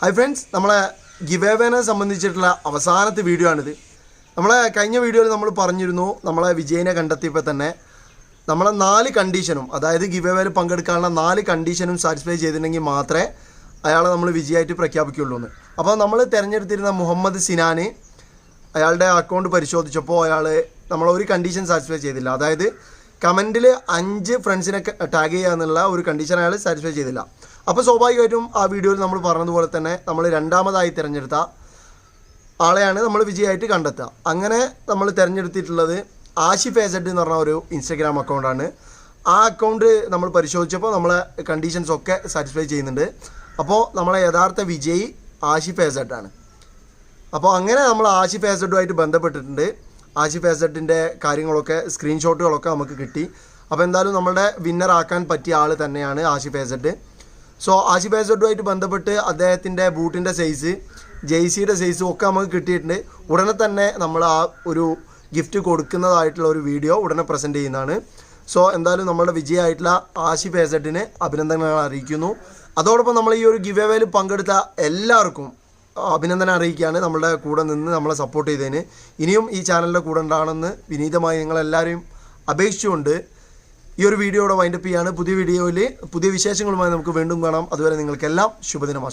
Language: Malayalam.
ഹൈ ഫ്രണ്ട്സ്, നമ്മളെ ഗിവ് അവേനെ സംബന്ധിച്ചിട്ടുള്ള അവസാനത്തെ വീഡിയോ ആണിത്. നമ്മളെ കഴിഞ്ഞ വീഡിയോയിൽ നമ്മൾ പറഞ്ഞിരുന്നു, നമ്മളെ വിജയിനെ കണ്ടെത്തിയപ്പോൾ തന്നെ നമ്മളെ 4 കണ്ടീഷനും, അതായത് ഗിവ് അവേയിൽ പങ്കെടുക്കാനുള്ള 4 കണ്ടീഷനും സാറ്റിസ്ഫൈ ചെയ്തിട്ടുണ്ടെങ്കിൽ മാത്രമേ അയാളെ നമ്മൾ വിജയമായിട്ട് പ്രഖ്യാപിക്കുകയുള്ളൂ എന്ന്. അപ്പോൾ നമ്മൾ തിരഞ്ഞെടുത്തിരുന്ന മുഹമ്മദ് സിനാൻ, അയാളുടെ അക്കൗണ്ട് പരിശോധിച്ചപ്പോൾ നമ്മൾ ഒരു കണ്ടീഷൻ സാറ്റിസ്ഫൈ ചെയ്തില്ല. അതായത് കമൻറ്റിൽ 5 ഫ്രണ്ട്സിനെ ടാഗ് ചെയ്യുക എന്നുള്ള ഒരു കണ്ടീഷൻ അയാൾ സാറ്റിസ്ഫൈ ചെയ്തില്ല. അപ്പോൾ സ്വാഭാവികമായിട്ടും ആ വീഡിയോയിൽ നമ്മൾ പറഞ്ഞതുപോലെ തന്നെ നമ്മൾ രണ്ടാമതായി തിരഞ്ഞെടുത്ത ആളെയാണ് നമ്മൾ വിജയമായിട്ട് കണ്ടെത്തുക. അങ്ങനെ നമ്മൾ തിരഞ്ഞെടുത്തിട്ടുള്ളത് ആഷിഫ് എസഡ് എന്ന് പറഞ്ഞ ഒരു ഇൻസ്റ്റഗ്രാം അക്കൗണ്ടാണ്. ആ അക്കൗണ്ട് നമ്മൾ പരിശോധിച്ചപ്പോൾ നമ്മളെ കണ്ടീഷൻസ് ഒക്കെ സാറ്റിസ്ഫൈ ചെയ്യുന്നുണ്ട്. അപ്പോൾ നമ്മളെ യഥാർത്ഥ വിജയി ആഷിഫ് എസഡാണ്. അപ്പോൾ അങ്ങനെ നമ്മൾ ആഷിഫ് എസഡുമായിട്ട് ബന്ധപ്പെട്ടിട്ടുണ്ട്. ആഷിഫ് എസഡിൻ്റെ കാര്യങ്ങളൊക്കെ സ്ക്രീൻഷോട്ടുകളൊക്കെ നമുക്ക് കിട്ടി. അപ്പോൾ എന്തായാലും നമ്മളുടെ വിന്നർ ആക്കാൻ പറ്റിയ ആൾ തന്നെയാണ് ആഷിഫ് എസഡ്. സോ ആഷിഫ് എസഡുമായിട്ട് ബന്ധപ്പെട്ട് അദ്ദേഹത്തിൻ്റെ ബൂട്ടിൻ്റെ സൈസ്, ജെയ്സിയുടെ സൈസും ഒക്കെ നമുക്ക് കിട്ടിയിട്ടുണ്ട്. ഉടനെ തന്നെ നമ്മൾ ആ ഒരു ഗിഫ്റ്റ് കൊടുക്കുന്നതായിട്ടുള്ള ഒരു വീഡിയോ ഉടനെ പ്രസൻറ്റ് ചെയ്യുന്നതാണ്. സോ എന്തായാലും നമ്മുടെ വിജയമായിട്ടുള്ള ആഷിഫ് എസഡിന് അഭിനന്ദനങ്ങൾ അറിയിക്കുന്നു. അതോടൊപ്പം നമ്മൾ ഈ ഒരു ഗിവ് അവേയിൽ പങ്കെടുത്ത എല്ലാവർക്കും അഭിനന്ദനം അറിയിക്കുകയാണ്, നമ്മളുടെ കൂടെ നിന്ന് നമ്മളെ സപ്പോർട്ട് ചെയ്തതിന്. ഇനിയും ഈ ചാനലിൻ്റെ കൂടെ ഉണ്ടാകണമെന്ന് വിനീതമായി നിങ്ങളെല്ലാവരെയും അപേക്ഷിച്ചുകൊണ്ട് ഈ ഒരു വീഡിയോയുടെ വൈൻഡപ്പ് ചെയ്യാണ്. പുതിയ വീഡിയോയിൽ പുതിയ വിശേഷങ്ങളുമായി നമുക്ക് വീണ്ടും കാണാം. അതുവരെ നിങ്ങൾക്കെല്ലാം ശുഭദിനം.